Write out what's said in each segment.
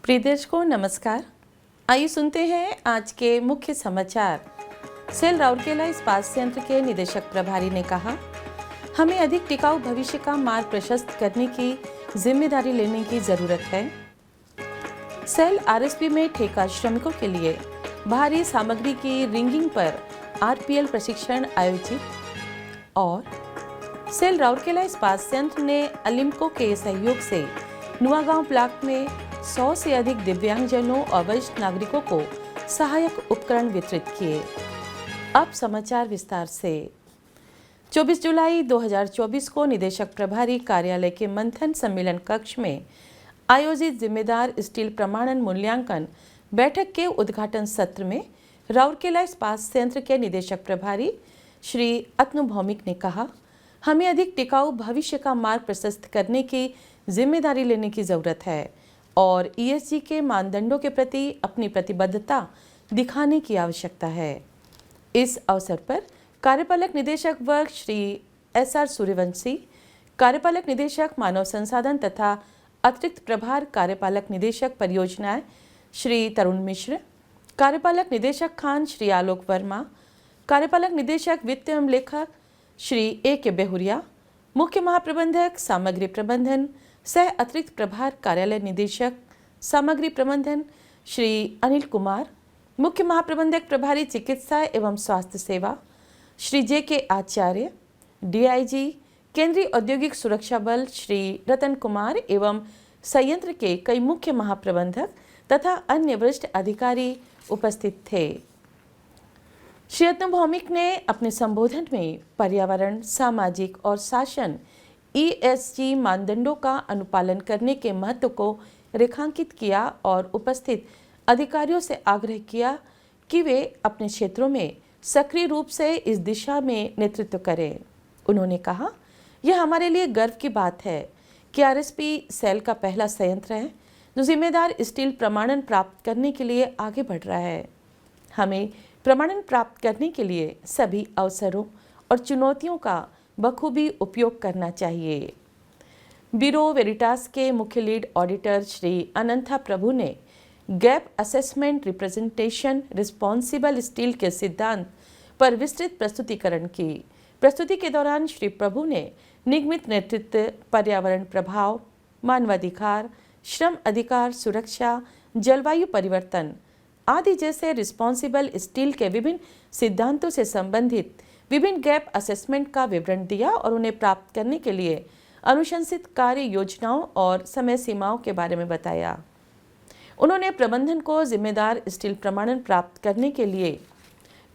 प्रिय दर्शकों नमस्कार। आइए सुनते हैं आज के मुख्य समाचार। सेल राउरकेला इस्पात संयंत्र के निदेशक प्रभारी ने कहा, हमें अधिक टिकाऊ भविष्य का मार्ग प्रशस्त करने की जिम्मेदारी लेने की जरूरत है। सेल आरएसपी में ठेका श्रमिकों के लिए भारी सामग्री की रिंगिंग पर आरपीएल प्रशिक्षण आयोजित। और सेल राउरकेला इस्पात संयंत्र ने अलिम्को के सहयोग से नुआगांव ब्लॉक में 100 से अधिक दिव्यांगजनों और वरिष्ठ नागरिकों को सहायक उपकरण वितरित किए। अब समाचार विस्तार से। 24 जुलाई 2024 को निदेशक प्रभारी कार्यालय के मंथन सम्मेलन कक्ष में आयोजित जिम्मेदार स्टील प्रमाणन मूल्यांकन बैठक के उद्घाटन सत्र में राउरकेला इस्पात संयंत्र के निदेशक प्रभारी श्री अतनु भौमिक ने कहा, हमें अधिक टिकाऊ भविष्य का मार्ग प्रशस्त करने की जिम्मेदारी लेने की जरूरत है और ईएसजी के मानदंडों के प्रति अपनी प्रतिबद्धता दिखाने की आवश्यकता है। इस अवसर पर कार्यपालक निदेशक वर्ग श्री एसआर सूर्यवंशी, कार्यपालक निदेशक मानव संसाधन तथा अतिरिक्त प्रभार कार्यपालक निदेशक परियोजनाएं श्री तरुण मिश्र, कार्यपालक निदेशक खान श्री आलोक वर्मा, कार्यपालक निदेशक वित्त एवं लेखक श्री ए के बेहुरिया, मुख्य महाप्रबंधक सामग्री प्रबंधन सह अतिरिक्त प्रभार कार्यालय निदेशक सामग्री प्रबंधन श्री अनिल कुमार, मुख्य महाप्रबंधक प्रभारी चिकित्सा एवं स्वास्थ्य सेवा श्री जे के आचार्य, डीआईजी केंद्रीय औद्योगिक सुरक्षा बल श्री रतन कुमार एवं संयंत्र के कई मुख्य महाप्रबंधक तथा अन्य वरिष्ठ अधिकारी उपस्थित थे। श्री अतनु भौमिक ने अपने संबोधन में पर्यावरण, सामाजिक और शासन ईएसजी मानदंडों का अनुपालन करने के महत्व को रेखांकित किया और उपस्थित अधिकारियों से आग्रह किया कि वे अपने क्षेत्रों में सक्रिय रूप से इस दिशा में नेतृत्व करें। उन्होंने कहा, यह हमारे लिए गर्व की बात है कि आरएसपी सेल का पहला संयंत्र है जो जिम्मेदार स्टील प्रमाणन प्राप्त करने के लिए आगे बढ़ रहा है। हमें प्रमाणन प्राप्त करने के लिए सभी अवसरों और चुनौतियों का बखूबी उपयोग करना चाहिए। ब्यूरो वेरिटास के मुख्य लीड ऑडिटर श्री अनंथा प्रभु ने gap assessment representation responsible steel के सिद्धांत पर विस्तृत प्रस्तुतिकरण की। प्रस्तुति के दौरान श्री प्रभु ने निगमित नेतृत्व, पर्यावरण प्रभाव, मानवाधिकार, श्रम अधिकार सुरक्षा, जलवायु परिवर्तन आदि जैसे रिस्पॉन्सिबल स्टील के विभिन्न सिद्धांतों से संबंधित विभिन्न गैप असेसमेंट का विवरण दिया और उन्हें प्राप्त करने के लिए अनुशंसित कार्य योजनाओं और समय सीमाओं के बारे में बताया। उन्होंने प्रबंधन को जिम्मेदार स्टील प्रमाणन प्राप्त करने के लिए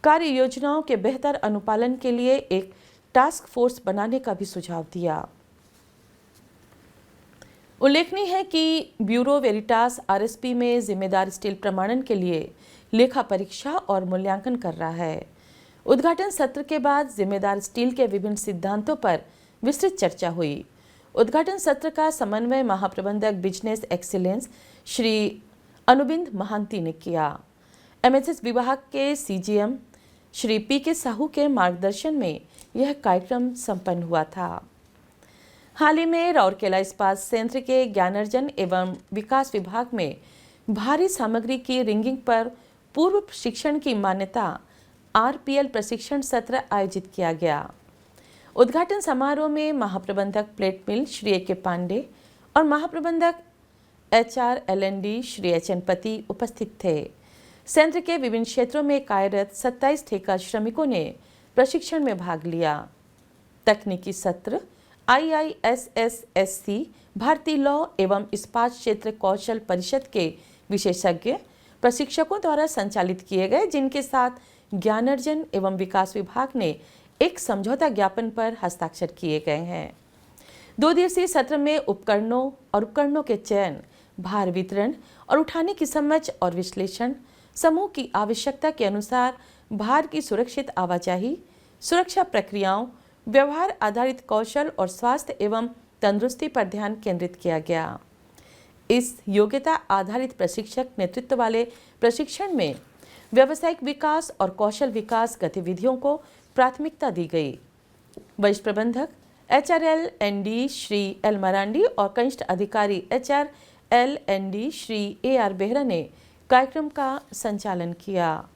कार्य योजनाओं के बेहतर अनुपालन के लिए एक टास्क फोर्स बनाने का भी सुझाव दिया। उल्लेखनीय है कि ब्यूरो वेरिटास आरएसपी में जिम्मेदार स्टील प्रमाणन के लिए लेखा परीक्षा और मूल्यांकन कर रहा है। उद्घाटन सत्र के बाद जिम्मेदार स्टील के विभिन्न सिद्धांतों पर विस्तृत चर्चा हुई। उद्घाटन सत्र का समन्वय महाप्रबंधक बिजनेस एक्सीलेंस श्री अनुबिंद महांती ने किया। एमएसएस विभाग के सीजीएम श्री पी के साहू के मार्गदर्शन में यह कार्यक्रम संपन्न हुआ था। हाल ही में राउरकेला इस्पात संयंत्र के ज्ञानार्जन एवं विकास विभाग में भारी सामग्री की रिंगिंग पर पूर्व प्रशिक्षण की मान्यता आरपीएल प्रशिक्षण सत्र आयोजित किया गया। उद्घाटन समारोह में महाप्रबंधक प्लेट मिल श्री ए के पांडे और महाप्रबंधक एचआरएलएनडी श्री एचएन पति उपस्थित थे। संयंत्र के विभिन्न क्षेत्रों में कार्यरत 27 ठेका श्रमिकों ने प्रशिक्षण में भाग लिया। तकनीकी सत्र आईआईएसएसएससी, भारतीय लॉ एवं इस्पात क्षेत्र कौशल परिषद के विशेषज्ञ प्रशिक्षकों द्वारा संचालित किए गए, जिनके साथ ज्ञानार्जन एवं विकास विभाग ने एक समझौता ज्ञापन पर हस्ताक्षर किए गए हैं। 2 दिवसीय सत्र में उपकरणों के चयन, भार वितरण और उठाने की समझ और विश्लेषण, समूह की आवश्यकता के अनुसार भार की सुरक्षित आवाजाही, सुरक्षा प्रक्रियाओं, व्यवहार आधारित कौशल और स्वास्थ्य एवं तंदुरुस्ती पर ध्यान केंद्रित किया गया। इस योग्यता आधारित प्रशिक्षक नेतृत्व वाले प्रशिक्षण में व्यावसायिक विकास और कौशल विकास गतिविधियों को प्राथमिकता दी गई। वरिष्ठ प्रबंधक एचआरएलएनडी श्री एल मरांडी और कनिष्ठ अधिकारी HR LND Shri AR Behera ने कार्यक्रम का संचालन किया।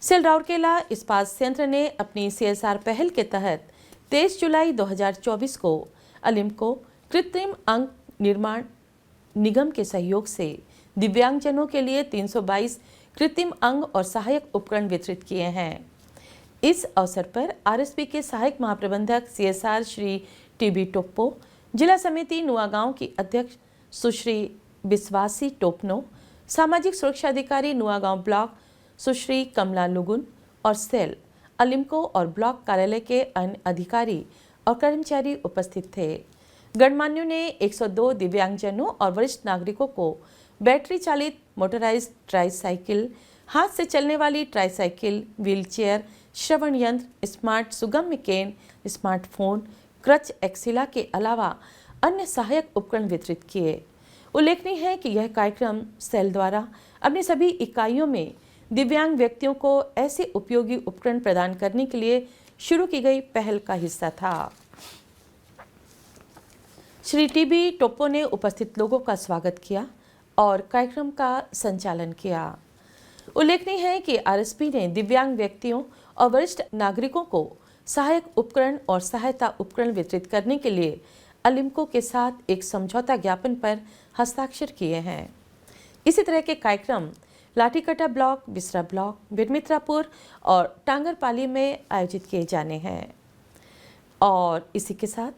सेल राउरकेला इस्पात संयंत्र ने अपनी CSR पहल के तहत 23 जुलाई 2024 को अलिम्को कृत्रिम अंग निर्माण निगम के सहयोग से दिव्यांगजनों के लिए 322 कृत्रिम अंग और सहायक उपकरण वितरित किए हैं। इस अवसर पर RSP के सहायक महाप्रबंधक CSR श्री TB टोप्पो, जिला समिति नुआगांव की अध्यक्ष सुश्री विश्वासी टोपनो, सामाजिक सुरक्षा अधिकारी नुआगांव ब्लॉक सुश्री कमला लुगुन और सेल अलिम्को और ब्लॉक कार्यालय के अन्य अधिकारी और कर्मचारी उपस्थित थे। गणमान्यों ने 102 दिव्यांगजनों और वरिष्ठ नागरिकों को बैटरी चालित मोटराइज्ड ट्राईसाइकिल, हाथ से चलने वाली ट्राईसाइकिल, व्हीलचेयर, श्रवण यंत्र, स्मार्ट सुगम्य केन, स्मार्टफोन, क्रच एक्सिला के अलावा अन्य सहायक उपकरण वितरित किए। उल्लेखनीय है कि यह कार्यक्रम सेल द्वारा अपनी सभी इकाइयों में दिव्यांग व्यक्तियों को ऐसे उपयोगी उपकरण प्रदान करने के लिए शुरू की गई पहल का हिस्सा था। श्री TB टोप्पो ने उपस्थित लोगों का स्वागत किया और कार्यक्रम का संचालन किया। उल्लेखनीय है कि RSP ने दिव्यांग व्यक्तियों और वरिष्ठ नागरिकों को सहायक उपकरण और सहायता उपकरण वितरित करने के लिए अलिम्को के साथ एक समझौता ज्ञापन पर हस्ताक्षर किए हैं। इसी तरह के कार्यक्रम लाठीकटा ब्लॉक, बिसरा ब्लॉक, बिरमित्रापुर और टांगरपाली में आयोजित किए जाने हैं। और इसी के साथ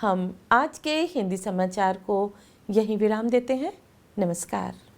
हम आज के हिंदी समाचार को यहीं विराम देते हैं। नमस्कार।